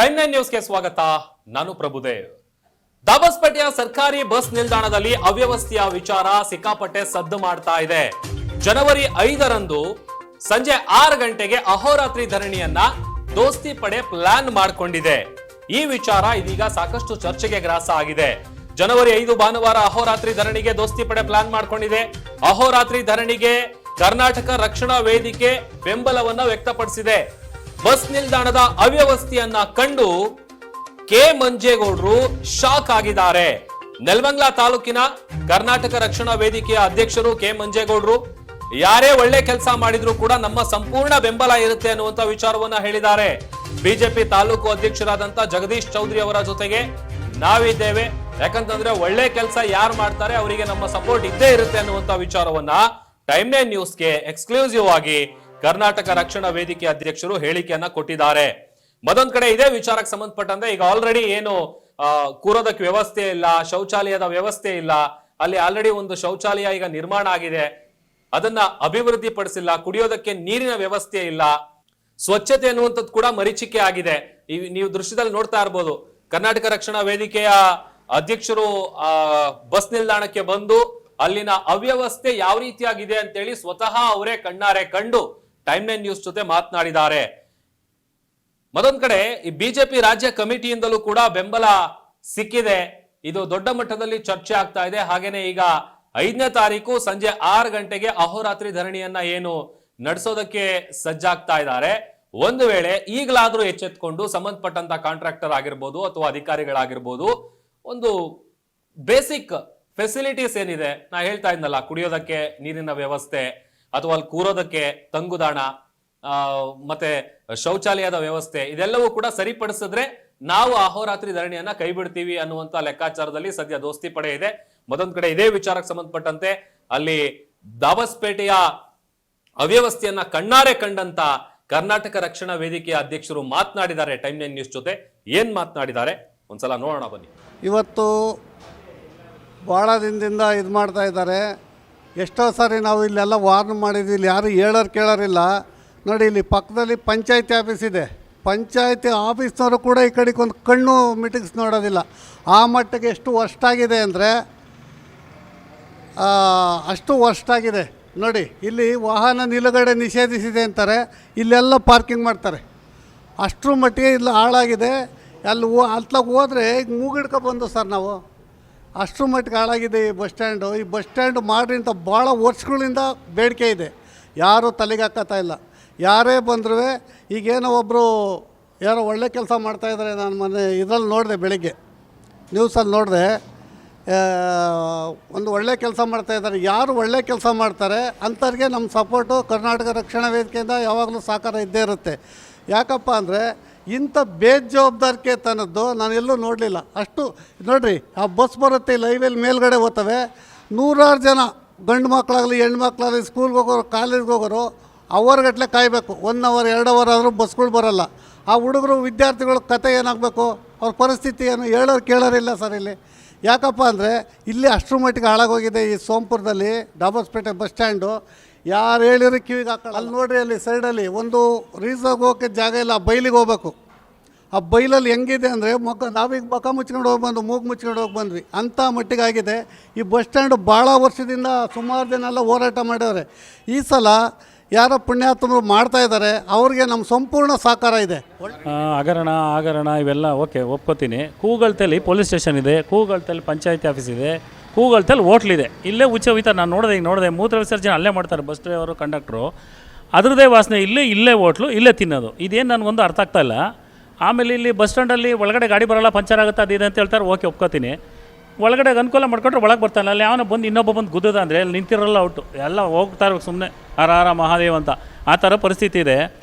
Time 9 ನ್ಯೂಸ್ಗೆ ಸ್ವಾಗತ. ನಾನು ಪ್ರಭುದೇವ್. ದಾಬಸ್ಪೇಟೆಯ ಸರ್ಕಾರಿ ಬಸ್ ನಿಲ್ದಾಣದಲ್ಲಿ ಅವ್ಯವಸ್ಥೆಯ ವಿಚಾರ ಸಿಕ್ಕಾಪಟ್ಟೆ ಸದ್ದು ಮಾಡ್ತಾ ಇದೆ. ಜನವರಿ 5ರಂದು ಸಂಜೆ 6 ಗಂಟೆಗೆ ಅಹೋರಾತ್ರಿ ಧರಣಿಯನ್ನ ದೋಸ್ತಿ ಪಡೆ ಪ್ಲಾನ್ ಮಾಡಿಕೊಂಡಿದೆ. ಈ ವಿಚಾರ ಇದೀಗ ಸಾಕಷ್ಟು ಚರ್ಚೆಗೆ ಗ್ರಾಸ ಆಗಿದೆ. ಜನವರಿ 5 ಭಾನುವಾರ ಅಹೋರಾತ್ರಿ ಧರಣಿಗೆ ದೋಸ್ತಿ ಪಡೆ ಪ್ಲಾನ್ ಮಾಡಿಕೊಂಡಿದೆ. ಅಹೋರಾತ್ರಿ ಧರಣಿಗೆ ಕರ್ನಾಟಕ ರಕ್ಷಣಾ ವೇದಿಕೆ ಬೆಂಬಲವನ್ನ ವ್ಯಕ್ತಪಡಿಸಿದೆ. ಬಸ್ ನಿಲ್ದಾಣದ ಅವ್ಯವಸ್ಥೆಯನ್ನ ಕಂಡು ಕೆ ಮಂಜೇಗೌಡರು ಶಾಕ್ ಆಗಿದ್ದಾರೆ. ನೆಲಮಂಗಲ ತಾಲೂಕಿನ ಕರ್ನಾಟಕ ರಕ್ಷಣಾ ವೇದಿಕೆಯ ಅಧ್ಯಕ್ಷರು ಕೆ ಮಂಜೇಗೌಡರು ಯಾರೇ ಒಳ್ಳೆ ಕೆಲಸ ಮಾಡಿದ್ರು ಕೂಡ ನಮ್ಮ ಸಂಪೂರ್ಣ ಬೆಂಬಲ ಇರುತ್ತೆ ಅನ್ನುವಂತ ವಿಚಾರವನ್ನ ಹೇಳಿದ್ದಾರೆ. ಬಿಜೆಪಿ ತಾಲೂಕು ಅಧ್ಯಕ್ಷರಾದಂತ ಜಗದೀಶ್ ಚೌಧರಿ ಅವರ ಜೊತೆಗೆ ನಾವಿದ್ದೇವೆ, ಯಾಕಂತಂದ್ರೆ ಒಳ್ಳೆ ಕೆಲಸ ಯಾರು ಮಾಡ್ತಾರೆ ಅವರಿಗೆ ನಮ್ಮ ಸಪೋರ್ಟ್ ಇದ್ದೇ ಇರುತ್ತೆ ಅನ್ನುವಂತ ವಿಚಾರವನ್ನ ಟೈಮ್ 9 ನ್ಯೂಸ್ಗೆ ಎಕ್ಸ್ಕ್ಲೂಸಿವ್ ಆಗಿ ಕರ್ನಾಟಕ ರಕ್ಷಣಾ ವೇದಿಕೆ ಅಧ್ಯಕ್ಷರು ಹೇಳಿಕೆಯನ್ನ ಕೊಟ್ಟಿದ್ದಾರೆ. ಮತ್ತೊಂದ್ ಕಡೆ ಇದೇ ವಿಚಾರಕ್ಕೆ ಸಂಬಂಧಪಟ್ಟಂತೆ ಈಗ ಆಲ್ರೆಡಿ ಏನು ಕೂರೋದಕ್ಕೆ ವ್ಯವಸ್ಥೆ ಇಲ್ಲ, ಶೌಚಾಲಯದ ವ್ಯವಸ್ಥೆ ಇಲ್ಲ, ಅಲ್ಲಿ ಆಲ್ರೆಡಿ ಒಂದು ಶೌಚಾಲಯ ಈಗ ನಿರ್ಮಾಣ ಆಗಿದೆ, ಅದನ್ನ ಅಭಿವೃದ್ಧಿ ಪಡಿಸಿಲ್ಲ, ಕುಡಿಯೋದಕ್ಕೆ ನೀರಿನ ವ್ಯವಸ್ಥೆ ಇಲ್ಲ, ಸ್ವಚ್ಛತೆ ಅನ್ನುವಂಥದ್ದು ಕೂಡ ಮರೀಚಿಕೆ ಆಗಿದೆ. ನೀವು ದೃಶ್ಯದಲ್ಲಿ ನೋಡ್ತಾ ಇರ್ಬೋದು, ಕರ್ನಾಟಕ ರಕ್ಷಣಾ ವೇದಿಕೆಯ ಅಧ್ಯಕ್ಷರು ಬಸ್ ನಿಲ್ದಾಣಕ್ಕೆ ಬಂದು ಅಲ್ಲಿನ ಅವ್ಯವಸ್ಥೆ ಯಾವ ರೀತಿಯಾಗಿದೆ ಅಂತೇಳಿ ಸ್ವತಃ ಅವರೇ ಕಣ್ಣಾರೆ ಕಂಡು ಟೈಮ್ 9 ನ್ಯೂಸ್ ಜೊತೆ ಮಾತನಾಡಿದ್ದಾರೆ. ಮತ್ತೊಂದ್ ಕಡೆ ಈ ಬಿಜೆಪಿ ರಾಜ್ಯ ಕಮಿಟಿಯಿಂದಲೂ ಕೂಡ ಬೆಂಬಲ ಸಿಕ್ಕಿದೆ. ಇದು ದೊಡ್ಡ ಮಟ್ಟದಲ್ಲಿ ಚರ್ಚೆ ಆಗ್ತಾ ಇದೆ. ಹಾಗೇನೆ ಈಗ 5ನೇ ತಾರೀಕು ಸಂಜೆ 6 ಗಂಟೆಗೆ ಅಹೋರಾತ್ರಿ ಧರಣಿಯನ್ನ ಏನು ನಡೆಸೋದಕ್ಕೆ ಸಜ್ಜಾಗ್ತಾ ಇದ್ದಾರೆ. ಒಂದು ವೇಳೆ ಈಗಲಾದ್ರೂ ಎಚ್ಚೆತ್ಕೊಂಡು ಸಂಬಂಧಪಟ್ಟಂತ ಕಾಂಟ್ರಾಕ್ಟರ್ ಆಗಿರ್ಬೋದು ಅಥವಾ ಅಧಿಕಾರಿಗಳಾಗಿರ್ಬೋದು ಒಂದು ಬೇಸಿಕ್ ಫೆಸಿಲಿಟೀಸ್ ಏನಿದೆ, ನಾ ಹೇಳ್ತಾ ಇದ್ನಲ್ಲ, ಕುಡಿಯೋದಕ್ಕೆ ನೀರಿನ ವ್ಯವಸ್ಥೆ ಅಥವಾ ಅಲ್ಲಿ ಕೂರೋದಕ್ಕೆ ತಂಗುದಾಣ ಮತ್ತೆ ಶೌಚಾಲಯದ ವ್ಯವಸ್ಥೆ, ಇದೆಲ್ಲವೂ ಕೂಡ ಸರಿಪಡಿಸಿದ್ರೆ ನಾವು ಅಹೋರಾತ್ರಿ ಧರಣಿಯನ್ನ ಕೈ ಬಿಡ್ತೀವಿ ಅನ್ನುವಂತ ಲೆಕ್ಕಾಚಾರದಲ್ಲಿ ಸದ್ಯ ದೋಸ್ತಿ ಪಡೆ ಇದೆ. ಮತ್ತೊಂದ್ ಕಡೆ ಇದೇ ವಿಚಾರಕ್ಕೆ ಸಂಬಂಧಪಟ್ಟಂತೆ ಅಲ್ಲಿ ದಾಬಸ್ಪೇಟೆಯ ಅವ್ಯವಸ್ಥೆಯನ್ನ ಕಣ್ಣಾರೆ ಕಂಡಂತ ಕರ್ನಾಟಕ ರಕ್ಷಣಾ ವೇದಿಕೆಯ ಅಧ್ಯಕ್ಷರು ಮಾತನಾಡಿದ್ದಾರೆ ಟೈಮ್ 9 ನ್ಯೂಸ್ ಜೊತೆ. ಏನ್ ಮಾತನಾಡಿದ್ದಾರೆ ಒಂದ್ಸಲ ನೋಡೋಣ ಬನ್ನಿ. ಇವತ್ತು ಭಾಳ ದಿನದಿಂದ ಇದು ಮಾಡ್ತಾ ಇದ್ದಾರೆ. ಎಷ್ಟೋ ಸಾರಿ ನಾವು ಇಲ್ಲೆಲ್ಲ ವಾರ್ನ್ ಮಾಡಿದ್ವಿ, ಇಲ್ಲಿ ಯಾರು ಹೇಳೋರು ಕೇಳೋರಿಲ್ಲ. ನೋಡಿ, ಇಲ್ಲಿ ಪಕ್ಕದಲ್ಲಿ ಪಂಚಾಯತಿ ಆಫೀಸ್ ಇದೆ. ಪಂಚಾಯತಿ ಆಫೀಸ್ನವರು ಕೂಡ ಈ ಕಡೆಗೆ ಒಂದು ಕಣ್ಣು ಮಿಟಿಂಗ್ಸ್ ನೋಡೋದಿಲ್ಲ. ಆ ಮಟ್ಟಿಗೆ ಎಷ್ಟು ವರ್ಸ್ಟ್ ಆಗಿದೆ ಅಂದರೆ ಅಷ್ಟು ವರ್ಸ್ಟ್ ಆಗಿದೆ. ನೋಡಿ, ಇಲ್ಲಿ ವಾಹನ ನಿಲುಗಡೆ ನಿಷೇಧಿಸಿದೆ ಅಂತಾರೆ, ಇಲ್ಲೆಲ್ಲ ಪಾರ್ಕಿಂಗ್ ಮಾಡ್ತಾರೆ. ಅಷ್ಟರ ಮಟ್ಟಿಗೆ ಇಲ್ಲಿ ಹಾಳಾಗಿದೆ. ಅಲ್ಲಿ ಅತ್ಲಾಗ ಹೋದರೆ ಈಗ ಮೂಗಿಡ್ಕೊಬಂದು ಸರ್ ನಾವು, ಅಷ್ಟರ ಮಟ್ಟಿಗೆ ಹಾಳಾಗಿದೆ ಈ ಬಸ್ ಸ್ಟ್ಯಾಂಡು. ಈ ಬಸ್ ಸ್ಟ್ಯಾಂಡ್ ಮಾಡ್ರಿ ಅಂತ ಭಾಳ ವರ್ಷಗಳಿಂದ ಬೇಡಿಕೆ ಇದೆ, ಯಾರೂ ತಲೆಗೆ ಹಾಕತ್ತಾ ಇಲ್ಲ. ಯಾರೇ ಬಂದರೂ ಈಗೇನೋ ಒಬ್ಬರು ಯಾರೋ ಒಳ್ಳೆ ಕೆಲಸ ಮಾಡ್ತಾಯಿದ್ದಾರೆ. ನಾನು ಮೊನ್ನೆ ಇದರಲ್ಲಿ ನೋಡಿದೆ, ಬೆಳಿಗ್ಗೆ ನ್ಯೂಸಲ್ಲಿ ನೋಡಿದೆ, ಒಂದು ಒಳ್ಳೆ ಕೆಲಸ ಮಾಡ್ತಾಯಿದ್ದಾರೆ. ಯಾರು ಒಳ್ಳೆ ಕೆಲಸ ಮಾಡ್ತಾರೆ ಅಂಥವ್ರಿಗೆ ನಮ್ಮ ಸಪೋರ್ಟು ಕರ್ನಾಟಕ ರಕ್ಷಣಾ ವೇದಿಕೆಯಿಂದ ಯಾವಾಗಲೂ ಸಹಕಾರ ಇದ್ದೇ ಇರುತ್ತೆ. ಯಾಕಪ್ಪ ಅಂದರೆ ಇಂಥ ಬೇಜವಾಬ್ದಾರಿಕೆ ತನ್ನದ್ದು ನಾನು ಎಲ್ಲೂ ನೋಡಲಿಲ್ಲ. ಅಷ್ಟು ನೋಡಿರಿ, ಆ ಬಸ್ ಬರುತ್ತೆ, ಲೈವಲ್ಲಿ ಮೇಲ್ಗಡೆ ಹೋಗ್ತವೆ, 100 ಜನ ಗಂಡು ಮಕ್ಕಳಾಗಲಿ ಹೆಣ್ಣು ಮಕ್ಕಳಾಗಲಿ ಸ್ಕೂಲ್ಗೆ ಹೋಗೋರು ಕಾಲೇಜ್ಗೆ ಹೋಗೋರು ಅವರ್ಗಟ್ಟಲೆ ಕಾಯಬೇಕು. 1 ಅವರ್ 2 ಅವರ್ ಆದರೂ ಬಸ್ಗಳು ಬರೋಲ್ಲ. ಆ ಹುಡುಗರು ವಿದ್ಯಾರ್ಥಿಗಳ ಕತೆ ಏನಾಗಬೇಕು, ಅವ್ರ ಪರಿಸ್ಥಿತಿ ಏನು ಹೇಳೋರು ಕೇಳೋರಿಲ್ಲ ಸರ್ ಇಲ್ಲಿ. ಯಾಕಪ್ಪ ಅಂದರೆ ಇಲ್ಲಿ ಅಷ್ಟರ ಮಟ್ಟಿಗೆ ಹಾಳಾಗೋಗಿದೆ ಈ ಸೋಂಪುರದಲ್ಲಿ ದಾಬಸ್ಪೇಟೆ ಬಸ್ ಸ್ಟ್ಯಾಂಡು. ಯಾರು ಹೇಳಿದ್ರು ಕಿವಿಗೆ ಹಾಕೋಲ್ಲ. ಅಲ್ಲಿ ನೋಡಿರಿ, ಅಲ್ಲಿ ಸೈಡಲ್ಲಿ ಒಂದು ರೀಸಾಗಿ ಹೋಗೋಕ್ಕೆ ಜಾಗ ಇಲ್ಲ, ಆ ಬೈಲಿಗೆ ಹೋಗ್ಬೇಕು. ಆ ಬೈಲಲ್ಲಿ ಹೆಂಗಿದೆ ಅಂದರೆ ನಾವೀಗ ಮುಖ ಮುಚ್ಕೊಂಡು ಹೋಗಿ ಬಂದು ಮೂಗು ಮುಚ್ಕೊಂಡು ಹೋಗಿ ಬಂದ್ವಿ, ಅಂಥ ಮಟ್ಟಿಗೆ ಆಗಿದೆ ಈ ಬಸ್ ಸ್ಟ್ಯಾಂಡು. ಭಾಳ ವರ್ಷದಿಂದ ಸುಮಾರು ಜನ ಎಲ್ಲ ಹೋರಾಟ ಮಾಡ್ಯವ್ರೆ. ಈ ಸಲ ಯಾರೋ ಪುಣ್ಯಾತ್ಮರು ಮಾಡ್ತಾಯಿದ್ದಾರೆ, ಅವ್ರಿಗೆ ನಮ್ಮ ಸಂಪೂರ್ಣ ಸಹಕಾರ ಇದೆ. ಹಗರಣ ಇವೆಲ್ಲ ಓಕೆ, ಒಪ್ಕೋತೀನಿ. ಕೂಗಲ್ತಲ್ಲಿ ಪೊಲೀಸ್ ಸ್ಟೇಷನ್ ಇದೆ, ಕೂಗಲ್ತಲ್ಲಿ ಪಂಚಾಯತಿ ಆಫೀಸ್ ಇದೆ, ಕೂಗಲ್ತಲ್ಲಿ ಹೋಟ್ಲಿದೆ. ಇಲ್ಲೇ ಉಚ್ಚವಿತ ನಾನು ನೋಡಿದೆ ಮೂತ್ರ ವಿಸರ್ಜನೆ ಅಲ್ಲೇ ಮಾಡ್ತಾರೆ ಬಸ್ ಡ್ರೈವರು ಕಂಡಕ್ಟ್ರು. ಅದರದ್ದೇ ವಾಸನೆ, ಇಲ್ಲೇ ಹೋಟ್ಲು, ಇಲ್ಲೇ ತಿನ್ನೋದು. ಇದೇನು ನನಗೊಂದು ಅರ್ಥ ಆಗ್ತಾಯಿಲ್ಲ. ಆಮೇಲೆ ಇಲ್ಲಿ ಬಸ್ ಸ್ಟ್ಯಾಂಡಲ್ಲಿ ಒಳಗಡೆ ಗಾಡಿ ಬರೋಲ್ಲ, ಪಂಚರ್ ಆಗುತ್ತೆ, ಅದಿದೆ ಅಂತ ಹೇಳ್ತಾರೆ. ಓಕೆ, ಒಪ್ಕೋತೀನಿ. ಒಳಗಡೆ ಅನುಕೂಲ ಮಾಡ್ಕೊಂಡ್ರೆ ಒಳಗೆ ಬರ್ತಾನೆ. ಅಲ್ಲಿ ಯಾವನ ಬಂದು ಇನ್ನೊಬ್ಬ ಬಂದು ಗುದ್ದದ ಅಂದರೆ ಅಲ್ಲಿ ನಿಂತಿರಲ್ಲ, ಔಟು ಎಲ್ಲ ಹೋಗ್ತಾ ಇರ್ಬೇಕು ಸುಮ್ಮನೆ ಹರ ಮಹಾದೇವ್ ಅಂತ. ಆ ಥರ ಪರಿಸ್ಥಿತಿ ಇದೆ.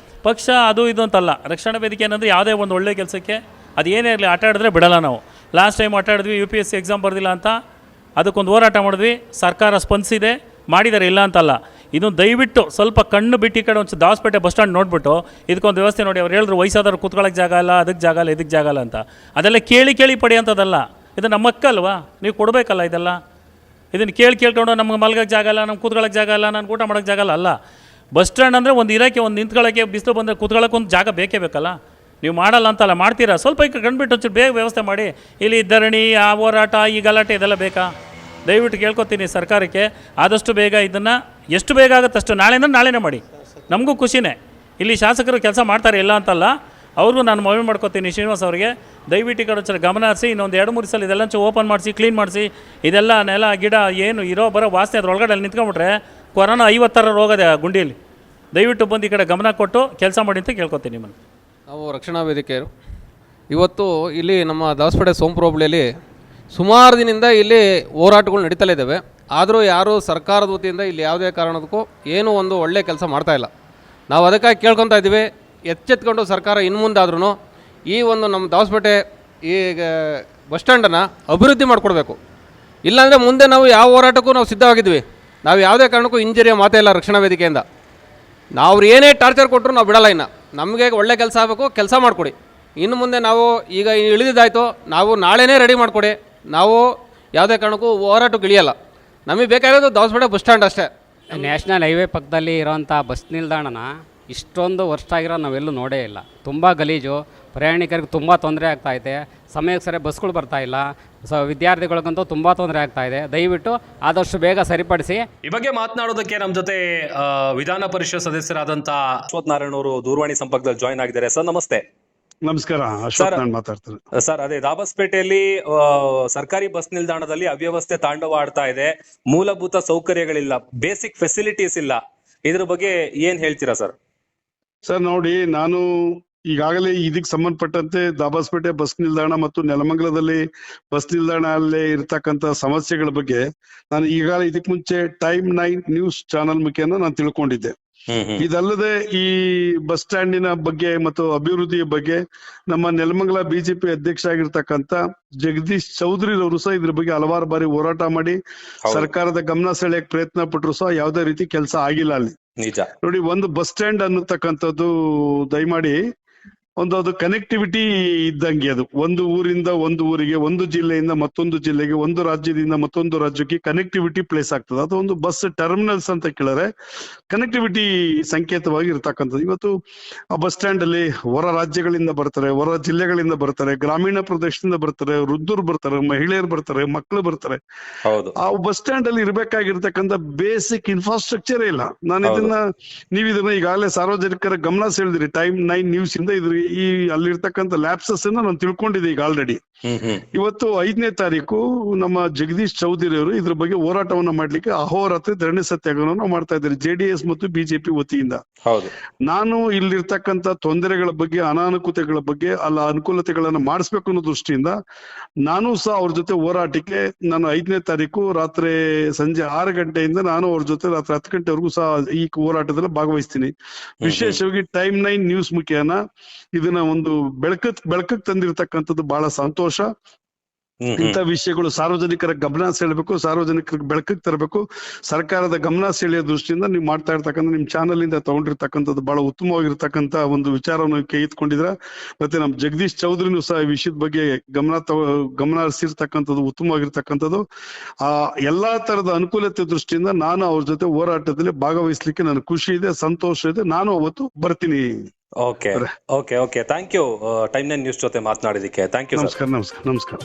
ಪಕ್ಷ ಅದು ಇದು ಅಂತಲ್ಲ, ರಕ್ಷಣಾ ವೇದಿಕೆ ಏನಂದರೆ ಯಾವುದೇ ಒಂದು ಒಳ್ಳೆ ಕೆಲಸಕ್ಕೆ ಅದು ಏನೇ ಇರಲಿ ಆಟ ಆಡಿದ್ರೆ ಬಿಡಲ್ಲ ನಾವು. ಲಾಸ್ಟ್ ಟೈಮ್ ಆಟ ಆಡಿದ್ವಿ, UPSC ಎಕ್ಸಾಮ್ ಬರ್ದಿಲ್ಲ ಅಂತ, ಅದಕ್ಕೊಂದು ಹೋರಾಟ ಮಾಡಿದ್ವಿ, ಸರ್ಕಾರ ಸ್ಪಂದಿಸಿದೆ, ಮಾಡಿದ್ದಾರೆ, ಇಲ್ಲ ಅಂತಲ್ಲ. ಇದನ್ನು ದಯವಿಟ್ಟು ಸ್ವಲ್ಪ ಕಣ್ಣು ಬಿಟ್ಟು ಈ ಕಡೆ ಒಂದು ದಾಬಸ್ಪೇಟೆ ಬಸ್ ಸ್ಟ್ಯಾಂಡ್ ನೋಡಿಬಿಟ್ಟು ಇದಕ್ಕೊಂದು ವ್ಯವಸ್ಥೆ ನೋಡಿ. ಅವ್ರು ಹೇಳಿದ್ರು ವಯಸ್ಸಾದವ್ರು ಕೂತ್ಕೊಳ್ಳೋಕ್ಕೆ ಜಾಗ ಇಲ್ಲ, ಅದಕ್ಕೆ ಜಾಗ ಇಲ್ಲ, ಇದಕ್ಕೆ ಜಾಗ ಇಲ್ಲ ಅಂತ. ಅದೆಲ್ಲ ಕೇಳಿ ಪಡೆಯೋಂಥದ್ದಲ್ಲ. ಇದು ನಮ್ಮ ಹಕ್ಕಲ್ವಾ, ನೀವು ಕೊಡಬೇಕಲ್ಲ ಇದೆಲ್ಲ. ಇದನ್ನು ಕೇಳ್ಕೊಂಡು ನಮ್ಗೆ ಮಲ್ಗೋಕ್ಕೆ ಜಾಗ ಇಲ್ಲ, ನಮ್ಗೆ ಕೂತ್ಕೊಳ್ಳೋಕ್ಕೆ ಜಾಗ ಇಲ್ಲ, ನಾನು ಊಟ ಮಾಡೋಕ್ಕೆ ಜಾಗ ಇಲ್ಲ. ಬಸ್ ಸ್ಟ್ಯಾಂಡ್ ಅಂದರೆ ಒಂದು ಇರೋಕ್ಕೆ, ಒಂದು ನಿಂತ್ಕೊಳ್ಳೋಕ್ಕೆ, ಬಿಸಿಲು ಬಂದರೆ ಕೂತ್ಕೊಳ್ಳೋಕೆ ಒಂದು ಜಾಗ ಬೇಕೇ ಬೇಕಲ್ಲ. ನೀವು ಮಾಡಲ್ಲ ಅಂತಲ್ಲ, ಮಾಡ್ತೀರಾ. ಸ್ವಲ್ಪ ಈಗ ಕಂಡುಬಿಟ್ಟು ಒಂಚೂರು ಬೇಗ ವ್ಯವಸ್ಥೆ ಮಾಡಿ. ಇಲ್ಲಿ ಧರಣಿ, ಆ ಹೋರಾಟ, ಈ ಗಲಾಟೆ ಇದೆಲ್ಲ ಬೇಕಾ? ದಯವಿಟ್ಟು ಕೇಳ್ಕೊತೀನಿ ಸರ್ಕಾರಕ್ಕೆ, ಆದಷ್ಟು ಬೇಗ ಇದನ್ನು ಎಷ್ಟು ಬೇಗ ಆಗುತ್ತೆ ಅಷ್ಟು ನಾಳೆಯಿಂದ ನಾಳೆನೇ ಮಾಡಿ. ನಮಗೂ ಖುಷಿನೇ. ಇಲ್ಲಿ ಶಾಸಕರು ಕೆಲಸ ಮಾಡ್ತಾರೆ ಇಲ್ಲ ಅಂತಲ್ಲ, ಅವ್ರಿಗೂ ನಾನು ಮನವಿ ಮಾಡ್ಕೊತೀನಿ ಶ್ರೀನಿವಾಸ್ ಅವರಿಗೆ, ದಯವಿಟ್ಟು ಈ ಕಡೆ ಒಂಚೂರು ಗಮನ ಹರಿಸಿ. ಇನ್ನೊಂದು 2-3 ಸಲ ಇದೆಲ್ಲ ಓಪನ್ ಮಾಡಿಸಿ, ಕ್ಲೀನ್ ಮಾಡಿಸಿ. ಇದೆಲ್ಲ ನೆಲ ಗಿಡ ಏನು ಇರೋ ಬರೋ ವಾಸನೆ ಅದ್ರೊಳಗಡೆ ಅಲ್ಲಿ ನಿಂತ್ಕೊಂಡ್ಬಿಟ್ರೆ ಕೊರೋನಾ 50 ಥರ ರೋಗದೆ ಆ ಗುಂಡಿಯಲ್ಲಿ. ದಯವಿಟ್ಟು ಬಂದು ಈ ಕಡೆ ಗಮನ ಕೊಟ್ಟು ಕೆಲಸ ಮಾಡಿ ಅಂತ ಕೇಳ್ಕೊತೀನಿ ನಿಮ್ಮನ್ನು. ನಾವು ರಕ್ಷಣಾ ವೇದಿಕೆಯರು ಇವತ್ತು ಇಲ್ಲಿ ನಮ್ಮ ದಾಸಪೇಟೆ ಸೋಂಪುರ ಹೋಬಳಿಯಲ್ಲಿ ಸುಮಾರು ದಿನದಿಂದ ಇಲ್ಲಿ ಹೋರಾಟಗಳು ನಡೀತಲೇ ಇದ್ದಾವೆ. ಆದರೂ ಯಾರೂ ಸರ್ಕಾರದ ವತಿಯಿಂದ ಇಲ್ಲಿ ಯಾವುದೇ ಕಾರಣಕ್ಕೂ ಏನೂ ಒಂದು ಒಳ್ಳೆಯ ಕೆಲಸ ಮಾಡ್ತಾಯಿಲ್ಲ. ನಾವು ಅದಕ್ಕಾಗಿ ಕೇಳ್ಕೊತಾ ಇದ್ದೀವಿ, ಎಚ್ಚೆತ್ಕೊಂಡು ಸರ್ಕಾರ ಇನ್ನು ಮುಂದಾದ್ರೂ ಈ ಒಂದು ನಮ್ಮ ದಾಸಪೇಟೆ ಈಗ ಬಸ್ ಸ್ಟ್ಯಾಂಡನ್ನು ಅಭಿವೃದ್ಧಿ ಮಾಡಿಕೊಡ್ಬೇಕು. ಇಲ್ಲಾಂದರೆ ಮುಂದೆ ನಾವು ಯಾವ ಹೋರಾಟಕ್ಕೂ ನಾವು ಸಿದ್ಧವಾಗಿದ್ವಿ. ನಾವು ಯಾವುದೇ ಕಾರಣಕ್ಕೂ ಹಿಂಜರಿಯೋ ಮಾತೇ ಇಲ್ಲ ರಕ್ಷಣಾ ವೇದಿಕೆಯಿಂದ. ನಾವು ಏನೇ ಟಾರ್ಚರ್ ಕೊಟ್ಟರು ನಾವು ಬಿಡಲ್ಲ. ಇನ್ನು ನಮಗೆ ಒಳ್ಳೆ ಕೆಲಸ ಆಗಬೇಕು, ಕೆಲಸ ಮಾಡಿಕೊಡಿ. ಇನ್ನು ಮುಂದೆ ನಾವು ಈಗ ಇಳಿದಿದ್ದಾಯಿತು, ನಾವು ನಾಳೆನೇ ರೆಡಿ ಮಾಡಿಕೊಡಿ. ನಾವು ಯಾವುದೇ ಕಾರಣಕ್ಕೂ ಹೋರಾಟಕ್ಕೆ ಇಳಿಯಲ್ಲ. ನಮಗೆ ಬೇಕಾಗಿರೋದು ದಾಸಪೇಟೆ ಬಸ್ ಸ್ಟ್ಯಾಂಡ್ ಅಷ್ಟೇ. ನ್ಯಾಷನಲ್ ಹೈವೇ ಪಕ್ಕದಲ್ಲಿ ಇರೋಂಥ ಬಸ್ ನಿಲ್ದಾಣನ ಇಷ್ಟೊಂದು ವರ್ಷ ಆಗಿರೋ ನಾವೆಲ್ಲೂ ನೋಡೇ ಇಲ್ಲ. ತುಂಬ ಗಲೀಜು, ಪ್ರಯಾಣಿಕರಿಗೆ ತುಂಬ ತೊಂದರೆ ಆಗ್ತಾಯಿದೆ. ಸಮಯಕ್ಕೆ ಸರಿ ಬಸ್ಗಳು ಬರ್ತಾಯಿಲ್ಲ. ವಿದ್ಯಾರ್ಥಿಗಳಿಗಂತೂ ತುಂಬ ತೊಂದರೆ ಆಗ್ತಾಯಿದೆ. ದಯವಿಟ್ಟು ಆದಷ್ಟು ಬೇಗ ಸರಿಪಡಿಸಿ. ಈ ಬಗ್ಗೆ ಮಾತನಾಡೋದಕ್ಕೆ ನಮ್ಮ ಜೊತೆ ವಿಧಾನ ಪರಿಷತ್ ಸದಸ್ಯರಾದಂತ ಅಶ್ವಥ್ ನಾರಾಯಣ ಅವರು ದೂರವಾಣಿ ಸಂಪರ್ಕದಲ್ಲಿ ಜಾಯ್ನ್ ಆಗಿದ್ದಾರೆ. ಸರ್ ನಮಸ್ತೆ. ನಮಸ್ಕಾರ, ಅಶೋಕ್ ನಾನು ಮಾತಾಡ್ತೀನಿ. ಸರ್, ಅದೇ ದಾಬಸ್ಪೇಟೆಯಲ್ಲಿ ಸರ್ಕಾರಿ ಬಸ್ ನಿಲ್ದಾಣದಲ್ಲಿ ಅವ್ಯವಸ್ಥೆ ತಾಂಡವ ಆಡ್ತಾ ಇದೆ. ಮೂಲಭೂತ ಸೌಕರ್ಯಗಳಿಲ್ಲ, ಬೇಸಿಕ್ ಫೆಸಿಲಿಟೀಸ್ ಇಲ್ಲ. ಇದ್ರ ಬಗ್ಗೆ ಏನ್ ಹೇಳ್ತೀರಾ ಸರ್? ಸರ್ ನೋಡಿ, ನಾನು ಈಗಾಗಲೇ ಇದಕ್ಕೆ ಸಂಬಂಧಪಟ್ಟಂತೆ ದಾಬಾಸ್ಪೇಟೆ ಬಸ್ ನಿಲ್ದಾಣ ಮತ್ತು ನೆಲಮಂಗಲದಲ್ಲಿ ಬಸ್ ನಿಲ್ದಾಣ ಅಲ್ಲೇ ಇರ್ತಕ್ಕಂಥ ಸಮಸ್ಯೆಗಳ ಬಗ್ಗೆ ನಾನು ಈಗಾಗಲೇ ಇದಕ್ಕೆ ಮುಂಚೆ ಟೈಮ್ 9 ನ್ಯೂಸ್ ಚಾನಲ್ ಮುಖೇನ ನಾನು ತಿಳ್ಕೊಂಡಿದ್ದೆ. ಇದಲ್ಲದೆ ಈ ಬಸ್ ಸ್ಟ್ಯಾಂಡಿನ ಬಗ್ಗೆ ಮತ್ತು ಅಭಿವೃದ್ಧಿಯ ಬಗ್ಗೆ ನಮ್ಮ ನೆಲಮಂಗಲ ಬಿಜೆಪಿ ಅಧ್ಯಕ್ಷ ಆಗಿರ್ತಕ್ಕಂಥ ಜಗದೀಶ್ ಚೌಧರಿ ಅವರು ಸಹ ಇದ್ರ ಬಗ್ಗೆ ಹಲವಾರು ಬಾರಿ ಹೋರಾಟ ಮಾಡಿ ಸರ್ಕಾರದ ಗಮನ ಸೆಳೆಯಕ್ ಪ್ರಯತ್ನ ಪಟ್ಟರು ಸಹ ಯಾವುದೇ ರೀತಿ ಕೆಲಸ ಆಗಿಲ್ಲ ಅಲ್ಲಿ. ನಿಜ ನೋಡಿ, ಒಂದು ಬಸ್ ಸ್ಟ್ಯಾಂಡ್ ಅನ್ನತಕ್ಕಂಥದ್ದು ದಯಮಾಡಿ ಅದು ಕನೆಕ್ಟಿವಿಟಿ ಇದ್ದಂಗೆ. ಅದು ಒಂದು ಊರಿಂದ ಒಂದು ಊರಿಗೆ, ಒಂದು ಜಿಲ್ಲೆಯಿಂದ ಮತ್ತೊಂದು ಜಿಲ್ಲೆಗೆ, ಒಂದು ರಾಜ್ಯದಿಂದ ಮತ್ತೊಂದು ರಾಜ್ಯಕ್ಕೆ ಕನೆಕ್ಟಿವಿಟಿ ಪ್ಲೇಸ್ ಆಗ್ತದೆ. ಅದು ಒಂದು ಬಸ್ ಟರ್ಮಿನಲ್ಸ್ ಅಂತ ಕೇಳಿದ್ರೆ ಕನೆಕ್ಟಿವಿಟಿ ಸಂಕೇತವಾಗಿ ಇರ್ತಕ್ಕಂಥದ್ದು. ಇವತ್ತು ಆ ಬಸ್ ಸ್ಟ್ಯಾಂಡ್ ಅಲ್ಲಿ ಹೊರ ರಾಜ್ಯಗಳಿಂದ ಬರ್ತಾರೆ, ಹೊರ ಜಿಲ್ಲೆಗಳಿಂದ ಬರ್ತಾರೆ, ಗ್ರಾಮೀಣ ಪ್ರದೇಶದಿಂದ ಬರ್ತಾರೆ, ವೃದ್ಧರು ಬರ್ತಾರೆ, ಮಹಿಳೆಯರು ಬರ್ತಾರೆ, ಮಕ್ಕಳು ಬರ್ತಾರೆ. ಆ ಬಸ್ ಸ್ಟ್ಯಾಂಡ್ ಅಲ್ಲಿ ಇರ್ಬೇಕಾಗಿರ್ತಕ್ಕಂಥ ಬೇಸಿಕ್ ಇನ್ಫ್ರಾಸ್ಟ್ರಕ್ಚರ್ ಇಲ್ಲ. ನಾನು ನೀವು ಇದನ್ನ ಈಗಾಗಲೇ ಸಾರ್ವಜನಿಕರ ಗಮನ ಸೆಳೆದಿರಿ. ಟೈಮ್ 9 ನ್ಯೂಸ್ ಇಂದ ಈ ಅಲ್ಲಿರ್ತಕ್ಕಂಥ ಲ್ಯಾಪ್ಸಸ್ ಅನ್ನ ನಾನು ತಿಳ್ಕೊಂಡಿದ್ದೆ ಈಗ ಆಲ್ರೆಡಿ. ಇವತ್ತು 5ನೇ ತಾರೀಕು ನಮ್ಮ ಜಗದೀಶ್ ಚೌಧರಿ ಅವರು ಇದ್ರ ಬಗ್ಗೆ ಹೋರಾಟವನ್ನ ಮಾಡ್ಲಿಕ್ಕೆ ಅಹೋರಾತ್ರಿ ಧರಣಿ ಸತ್ಯಾಗ್ರಹವನ್ನು ಮಾಡ್ತಾ ಇದ್ದಾರೆ JDS ಮತ್ತು ಬಿಜೆಪಿ ವತಿಯಿಂದ. ನಾನು ಇಲ್ಲಿರ್ತಕ್ಕಂಥ ತೊಂದರೆಗಳ ಬಗ್ಗೆ, ಅನಾನುಕೂಲತೆಗಳ ಬಗ್ಗೆ, ಅನುಕೂಲತೆಗಳನ್ನ ಮಾಡಿಸ್ಬೇಕು ಅನ್ನೋ ದೃಷ್ಟಿಯಿಂದ ನಾನು ಸಹ ಅವ್ರ ಜೊತೆ ಹೋರಾಟಕ್ಕೆ ನಾನು 5ನೇ ತಾರೀಕು ರಾತ್ರಿ ಸಂಜೆ 6 ಗಂಟೆಯಿಂದ ನಾನು ಅವ್ರ ಜೊತೆ ರಾತ್ರಿ 10 ಗಂಟೆವರೆಗೂ ಸಹ ಈ ಹೋರಾಟದಲ್ಲಿ ಭಾಗವಹಿಸ್ತೀನಿ. ವಿಶೇಷವಾಗಿ ಟೈಮ್ 9 ನ್ಯೂಸ್ ಮುಖೇನ ಇದನ್ನ ಒಂದು ಬೆಳಕಕ್ಕೆ ತಂದಿರತಕ್ಕಂಥದ್ದು ಬಹಳ ಸಂತೋಷ. ಇಂಥ ವಿಷಯಗಳು ಸಾರ್ವಜನಿಕರ ಗಮನ ಸೆಳೆಬೇಕು, ಸಾರ್ವಜನಿಕರಿಗೆ ಬೆಳಕಿಗೆ ತರಬೇಕು. ಸರ್ಕಾರದ ಗಮನ ಸೆಳೆಯೋ ದೃಷ್ಟಿಯಿಂದ ನೀವು ಮಾಡ್ತಾ ಇರ್ತಕ್ಕಂಥ ನಿಮ್ ಚಾನಲ್ ಇಂದ ತಗೊಂಡಿರ್ತಕ್ಕಂಥದ್ದು ಬಹಳ ಉತ್ತಮವಾಗಿರ್ತಕ್ಕಂಥ ಒಂದು ವಿಚಾರವನ್ನು ಕೈ ಎತ್ಕೊಂಡಿದ್ರ. ಮತ್ತೆ ನಮ್ ಜಗದೀಶ್ ಚೌಧರಿನೂ ಸಹ ಈ ವಿಷಯದ ಬಗ್ಗೆ ಗಮನ ಹರಿಸಿರ್ತಕ್ಕಂಥದ್ದು ಉತ್ತಮವಾಗಿರ್ತಕ್ಕಂಥದ್ದು. ಆ ಎಲ್ಲಾ ತರದ ಅನುಕೂಲತೆ ದೃಷ್ಟಿಯಿಂದ ನಾನು ಅವ್ರ ಜೊತೆ ಹೋರಾಟದಲ್ಲಿ ಭಾಗವಹಿಸ್ಲಿಕ್ಕೆ ನನಗೆ ಖುಷಿ ಇದೆ, ಸಂತೋಷ ಇದೆ. ನಾನು ಅವತ್ತು ಬರ್ತೀನಿ. Okay, thank you time 9 news ಜೊತೆ ಮಾತನಾಡಿದಕ್ಕೆ. Thank you. ನಮಸ್ಕಾರ.